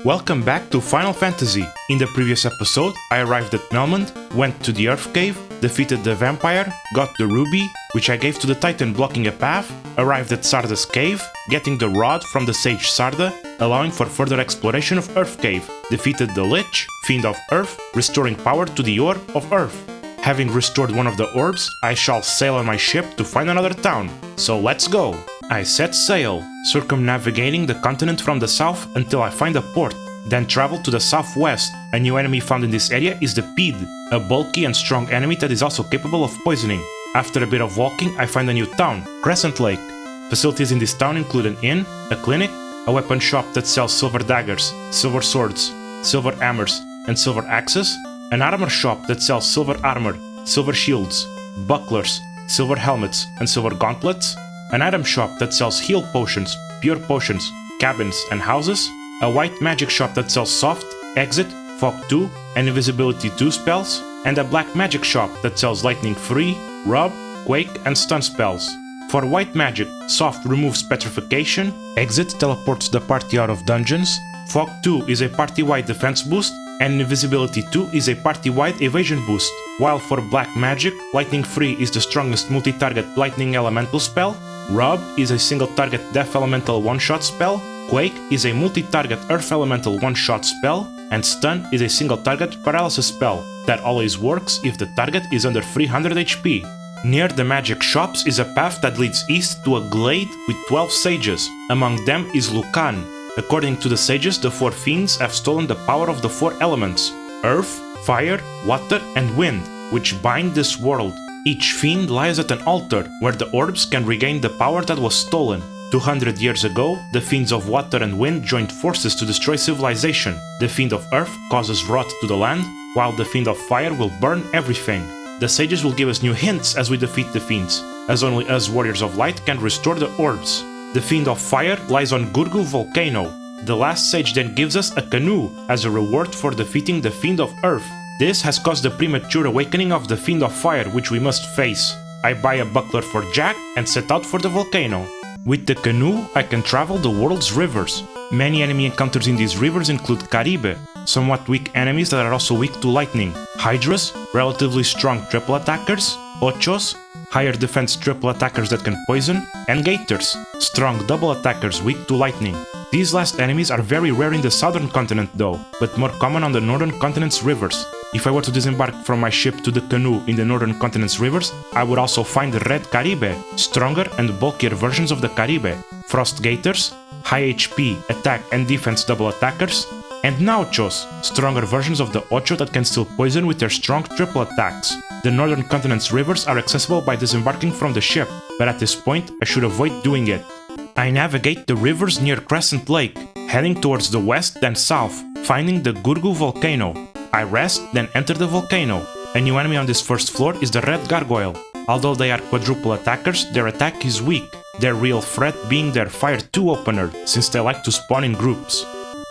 Welcome back to Final Fantasy. In the previous episode, I arrived at Melmond, went to the Earth Cave, defeated the vampire, got the ruby, which I gave to the Titan blocking a path, arrived at Sarda's cave, getting the rod from the sage Sarda, allowing for further exploration of Earth Cave, defeated the Lich, Fiend of Earth, restoring power to the Orb of Earth. Having restored one of the orbs, I shall sail on my ship to find another town. So let's go! I set sail, circumnavigating the continent from the south until I find a port, then travel to the southwest. A new enemy found in this area is the Pid, a bulky and strong enemy that is also capable of poisoning. After a bit of walking, I find a new town, Crescent Lake. Facilities in this town include an inn, a clinic, a weapon shop that sells silver daggers, silver swords, silver hammers, and silver axes, an armor shop that sells silver armor, silver shields, bucklers, silver helmets, and silver gauntlets, an item shop that sells heal potions, pure potions, cabins, and houses, a white magic shop that sells soft, exit, fog 2, and invisibility 2 spells, and a black magic shop that sells lightning 3, rub, quake, and stun spells. For white magic, soft removes petrification, exit teleports the party out of dungeons, fog 2 is a party-wide defense boost, and invisibility 2 is a party-wide evasion boost. While for black magic, lightning 3 is the strongest multi-target lightning elemental spell, rub is a single-target death elemental one-shot spell, quake is a multi-target earth elemental one-shot spell, and stun is a single-target paralysis spell that always works if the target is under 300 HP. Near the magic shops is a path that leads east to a glade with 12 sages. Among them is Lucan. According to the sages, the 4 fiends have stolen the power of the 4 elements: earth, fire, water, and wind, which bind this world. Each fiend lies at an altar where the orbs can regain the power that was stolen. 200 years ago, the fiends of water and wind joined forces to destroy civilization. The fiend of earth causes rot to the land, while the fiend of fire will burn everything. The sages will give us new hints as we defeat the fiends, as only us warriors of light can restore the orbs. The fiend of fire lies on Gurgu Volcano. The last sage then gives us a canoe as a reward for defeating the fiend of earth. This has caused the premature awakening of the fiend of fire, which we must face. I buy a buckler for Jack and set out for the volcano. With the canoe, I can travel the world's rivers. Many enemy encounters in these rivers include Caribe, somewhat weak enemies that are also weak to lightning, Hydras, relatively strong triple attackers, Ochos, higher defense triple attackers that can poison, and Gators, strong double attackers weak to lightning. These last enemies are very rare in the southern continent though, but more common on the northern continent's rivers. If I were to disembark from my ship to the canoe in the northern continent's rivers, I would also find the red Caribe, stronger and bulkier versions of the Caribe, Frost Gators, high HP, attack and defense double attackers, and Nauchos, stronger versions of the Ocho that can still poison with their strong triple attacks. The northern continent's rivers are accessible by disembarking from the ship, but at this point I should avoid doing it. I navigate the rivers near Crescent Lake, heading towards the west then south, finding the Gurgu Volcano. I rest, then enter the volcano. A new enemy on this first floor is the Red Gargoyle. Although they are quadruple attackers, their attack is weak, their real threat being their Fire 2 opener, since they like to spawn in groups.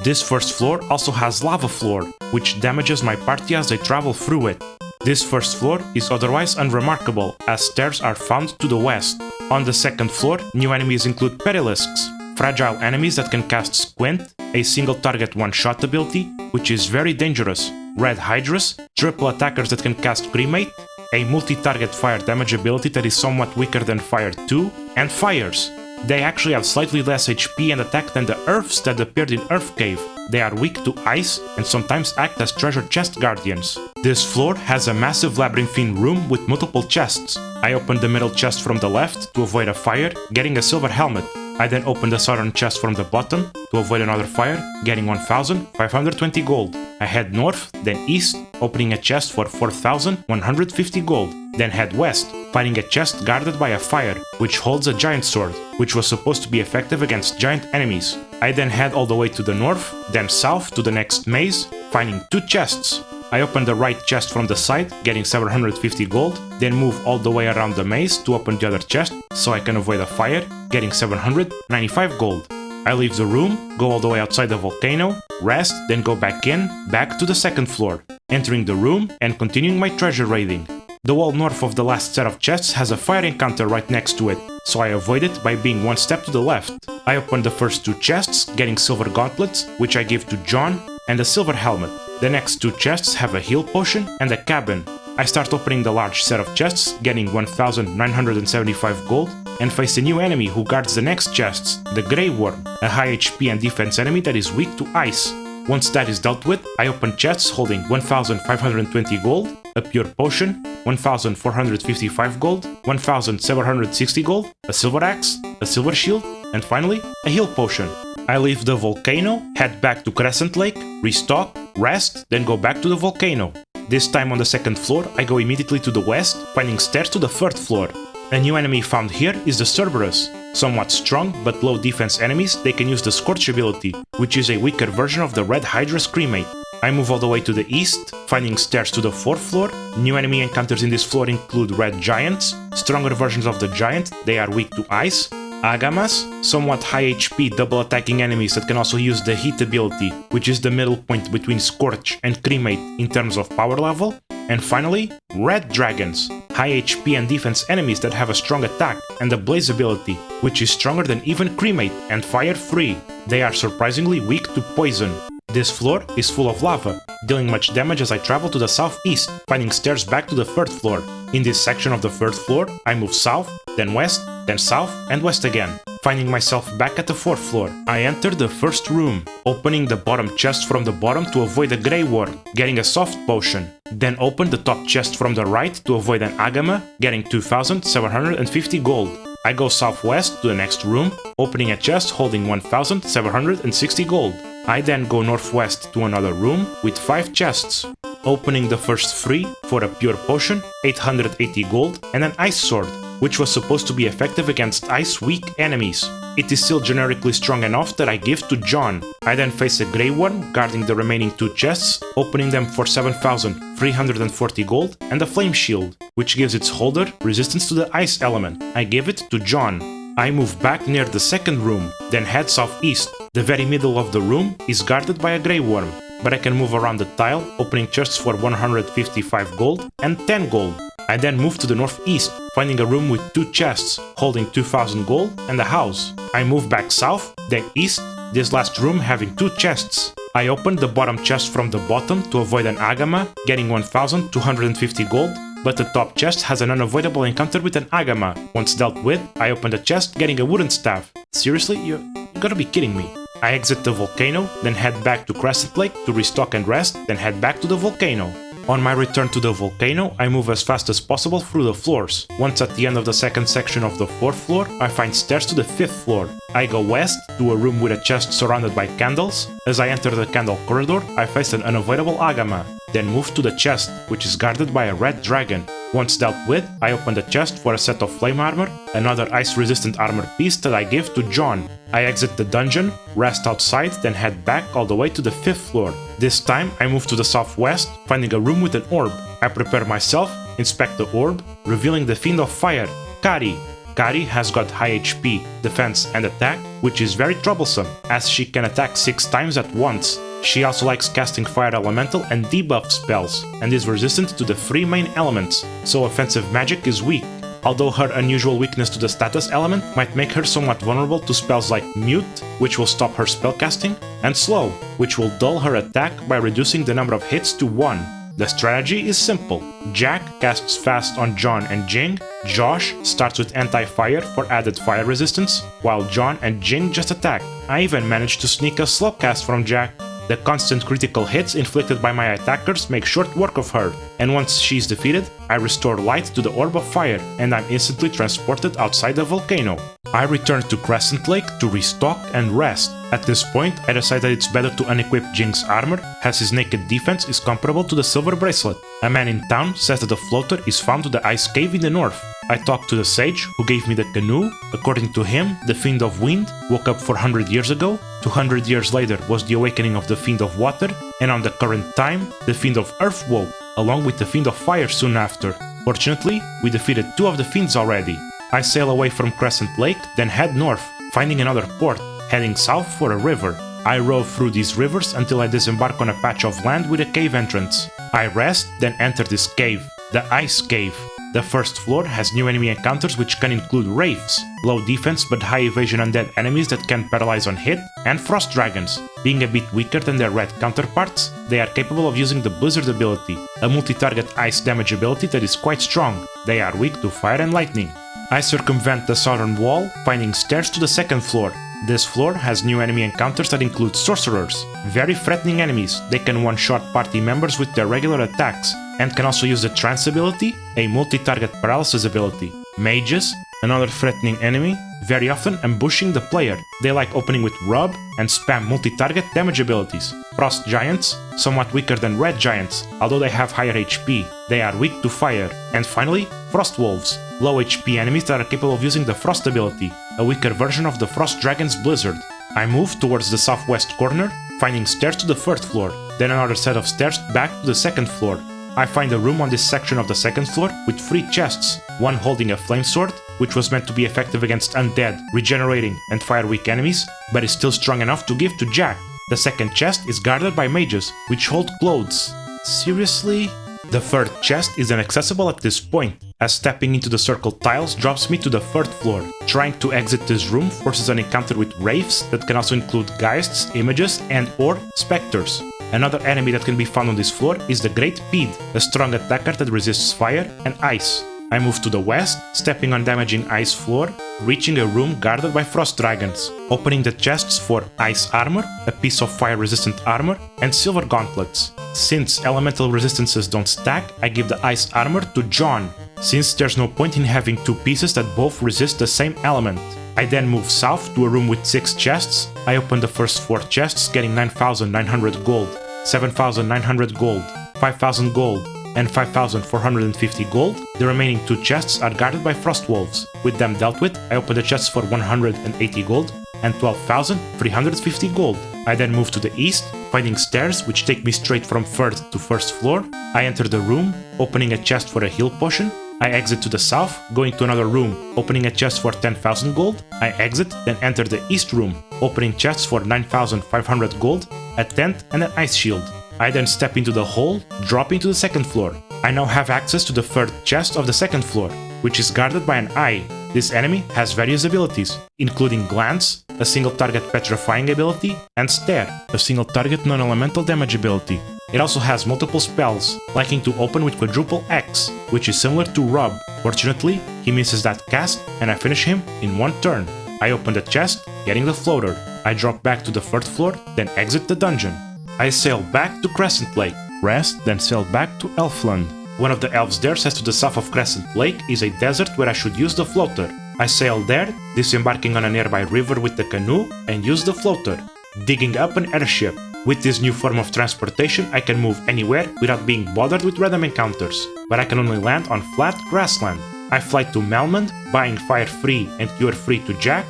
This first floor also has Lava Floor, which damages my party as they travel through it. This first floor is otherwise unremarkable, as stairs are found to the west. On the second floor, new enemies include Perilisks, fragile enemies that can cast Squint, a single target one-shot ability, which is very dangerous, Red Hydras, triple attackers that can cast Cremate, a multi-target fire damage ability that is somewhat weaker than Fire 2, and Fires. They actually have slightly less HP and attack than the Earths that appeared in Earth Cave. They are weak to ice and sometimes act as treasure chest guardians. This floor has a massive labyrinthine room with multiple chests. I open the middle chest from the left to avoid a fire, getting a silver helmet. I then open the southern chest from the bottom to avoid another fire, getting 1,520 gold. I head north, then east, opening a chest for 4,150 gold. Then head west, finding a chest guarded by a fire, which holds a giant sword, which was supposed to be effective against giant enemies. I then head all the way to the north, then south to the next maze, finding 2 chests. I open the right chest from the side, getting 750 gold, then move all the way around the maze to open the other chest so I can avoid a fire, getting 795 gold. I leave the room, go all the way outside the volcano, rest, then go back to the second floor, entering the room and continuing my treasure raiding. The wall north of the last set of chests has a fire encounter right next to it, so I avoid it by being one step to the left. I open the first two chests, getting silver gauntlets, which I give to John, and a silver helmet. The next two chests have a heal potion and a cabin. I start opening the large set of chests, getting 1975 gold, and face a new enemy who guards the next chests, the Grey Worm, a high HP and defense enemy that is weak to ice. Once that is dealt with, I open chests holding 1520 gold, a pure potion, 1455 gold, 1760 gold, a silver axe, a silver shield, and finally, a heal potion. I leave the volcano, head back to Crescent Lake, restock, rest, then go back to the volcano. This time on the second floor, I go immediately to the west, finding stairs to the third floor. A new enemy found here is the Cerberus. Somewhat strong but low defense enemies, they can use the Scorch ability, which is a weaker version of the Red Hydra's cremate. I move all the way to the east, finding stairs to the fourth floor. New enemy encounters in this floor include red giants, stronger versions of the giant, they are weak to ice, Agamas, somewhat high HP double attacking enemies that can also use the heat ability, which is the middle point between Scorch and Cremate in terms of power level, and finally, red dragons, high HP and defense enemies that have a strong attack and a blaze ability, which is stronger than even Cremate and fire free. They are surprisingly weak to poison. This floor is full of lava, dealing much damage as I travel to the southeast, finding stairs back to the third floor. In this section of the third floor, I move south, then west, then south and west again, finding myself back at the fourth floor. I enter the first room, opening the bottom chest from the bottom to avoid a Grey Worm, getting a soft potion. Then open the top chest from the right to avoid an Agama, getting 2750 gold. I go southwest to the next room, opening a chest holding 1760 gold. I then go northwest to another room with 5 chests, opening the first 3 for a pure potion, 880 gold, and an ice sword, which was supposed to be effective against ice-weak enemies. It is still generically strong enough that I give to John. I then face a Grey Worm guarding the remaining 2 chests, opening them for 7340 gold, and a flame shield, which gives its holder resistance to the ice element. I give it to John. I move back near the second room, then head southeast. The very middle of the room is guarded by a Grey Worm, but I can move around the tile, opening chests for 155 gold and 10 gold. I then move to the northeast, finding a room with 2 chests, holding 2000 gold and a house. I move back south, then east, this last room having 2 chests. I open the bottom chest from the bottom to avoid an Agama, getting 1250 gold, but the top chest has an unavoidable encounter with an Agama. Once dealt with, I open the chest, getting a wooden staff. Seriously? You gotta be kidding me. I exit the volcano, then head back to Crescent Lake to restock and rest, then head back to the volcano. On my return to the volcano, I move as fast as possible through the floors. Once at the end of the second section of the fourth floor, I find stairs to the fifth floor. I go west to a room with a chest surrounded by candles. As I enter the candle corridor, I face an unavoidable Agama, then move to the chest, which is guarded by a red dragon. Once dealt with, I open the chest for a set of flame armor, another ice-resistant armor piece that I give to John. I exit the dungeon, rest outside, then head back all the way to the 5th floor. This time, I move to the southwest, finding a room with an orb. I prepare myself, inspect the orb, revealing the Fiend of Fire, Kary. Kary has got high HP, defense and attack, which is very troublesome, as she can attack 6 times at once. She also likes casting Fire Elemental and debuff spells, and is resistant to the 3 main elements, so offensive magic is weak. Although her unusual weakness to the status element might make her somewhat vulnerable to spells like Mute, which will stop her spellcasting, and Slow, which will dull her attack by reducing the number of hits to 1. The strategy is simple. Jack casts Fast on John and Jing, Josh starts with Anti-Fire for added fire resistance, while John and Jing just attack. I even managed to sneak a slow cast from Jack. The constant critical hits inflicted by my attackers make short work of her, and once she's defeated, I restore light to the Orb of Fire, and I'm instantly transported outside the volcano. I return to Crescent Lake to restock and rest. At this point, I decide that it's better to unequip Jing's armor, as his naked defense is comparable to the Silver Bracelet. A man in town says that the floater is found to the ice cave in the north. I talk to the sage, who gave me the canoe. According to him, the Fiend of Wind woke up 400 years ago, 200 years later was the awakening of the Fiend of Water, and on the current time, the Fiend of Earth woke, along with the Fiend of Fire soon after. Fortunately, we defeated 2 of the Fiends already. I sail away from Crescent Lake, then head north, finding another port, heading south for a river. I rove through these rivers until I disembark on a patch of land with a cave entrance. I rest, then enter this cave. The Ice Cave. The first floor has new enemy encounters which can include Wraiths, low defense but high evasion undead enemies that can paralyze on hit, and Frost Dragons. Being a bit weaker than their red counterparts, they are capable of using the Blizzard ability, a multi-target ice damage ability that is quite strong. They are weak to fire and lightning. I circumvent the southern wall, finding stairs to the second floor. This floor has new enemy encounters that include Sorcerers, very threatening enemies. They can one-shot party members with their regular attacks, and can also use the Trance ability, a multi-target paralysis ability. Mages, another threatening enemy, very often ambushing the player. They like opening with Rub and spam multi-target damage abilities. Frost Giants, somewhat weaker than Red Giants, although they have higher HP. They are weak to fire. And finally, Frost Wolves, low HP enemies that are capable of using the Frost ability, a weaker version of the Frost Dragon's Blizzard. I move towards the southwest corner, finding stairs to the third floor, then another set of stairs back to the second floor. I find a room on this section of the second floor with 3 chests, one holding a flame sword, which was meant to be effective against undead, regenerating, and fire-weak enemies, but is still strong enough to give to Jack. The second chest is guarded by mages, which hold clothes. Seriously? The third chest is inaccessible at this point, as stepping into the circle tiles drops me to the third floor. Trying to exit this room forces an encounter with Wraiths that can also include Geists, Images, and/or Specters. Another enemy that can be found on this floor is the Great Pede, a strong attacker that resists fire and ice. I move to the west, stepping on damaging ice floor, reaching a room guarded by Frost Dragons, opening the chests for Ice Armor, a piece of fire-resistant armor, and Silver Gauntlets. Since elemental resistances don't stack, I give the Ice Armor to John, since there's no point in having 2 pieces that both resist the same element. I then move south to a room with 6 chests. I open the first 4 chests, getting 9,900 gold, 7,900 gold, 5,000 gold, and 5,450 gold. The remaining 2 chests are guarded by Frost Wolves. With them dealt with, I open the chests for 180 gold and 12,350 gold. I then move to the east, finding stairs which take me straight from third to first floor. I enter the room, opening a chest for a heal potion. I exit to the south, going to another room, opening a chest for 10,000 gold. I exit, then enter the east room, opening chests for 9,500 gold, a tent and an ice shield. I then step into the hole, dropping to the second floor. I now have access to the third chest of the second floor, which is guarded by an eye. This enemy has various abilities, including Glance, a single target petrifying ability, and Stare, a single target non-elemental damage ability. It also has multiple spells, liking to open with Quadruple X, which is similar to Rub. Fortunately, he misses that cast, and I finish him in 1 turn. I open the chest, getting the floater. I drop back to the 3rd floor, then exit the dungeon. I sail back to Crescent Lake, rest, then sail back to Elfland. One of the elves there says to the south of Crescent Lake is a desert where I should use the floater. I sail there, disembarking on a nearby river with the canoe, and use the floater, digging up an airship. With this new form of transportation, I can move anywhere without being bothered with random encounters, but I can only land on flat grassland. I fly to Melmond, buying Fire Free and Cure Free to Jack.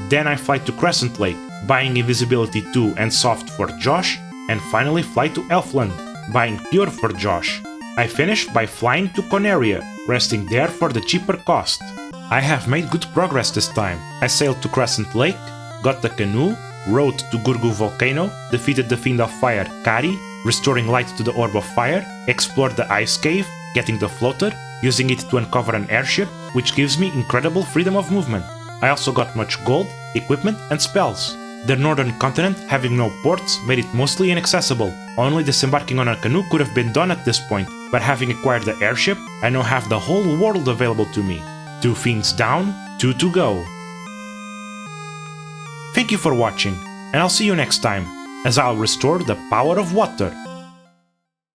Then I fly to Crescent Lake, buying Invisibility 2 and Soft for Josh, and finally fly to Elfland, buying Pure for Josh. I finish by flying to Conaria, resting there for the cheaper cost. I have made good progress this time. I sailed to Crescent Lake, got the canoe, rode to Gurgu Volcano, defeated the Fiend of Fire, Kary, restoring light to the Orb of Fire, explored the Ice Cave, getting the floater, using it to uncover an airship, which gives me incredible freedom of movement. I also got much gold, equipment, and spells. The northern continent, having no ports, made it mostly inaccessible. Only disembarking on a canoe could have been done at this point, but having acquired the airship, I now have the whole world available to me. 2 fiends down, 2 to go. Thank you for watching, and I'll see you next time, as I'll restore the power of water.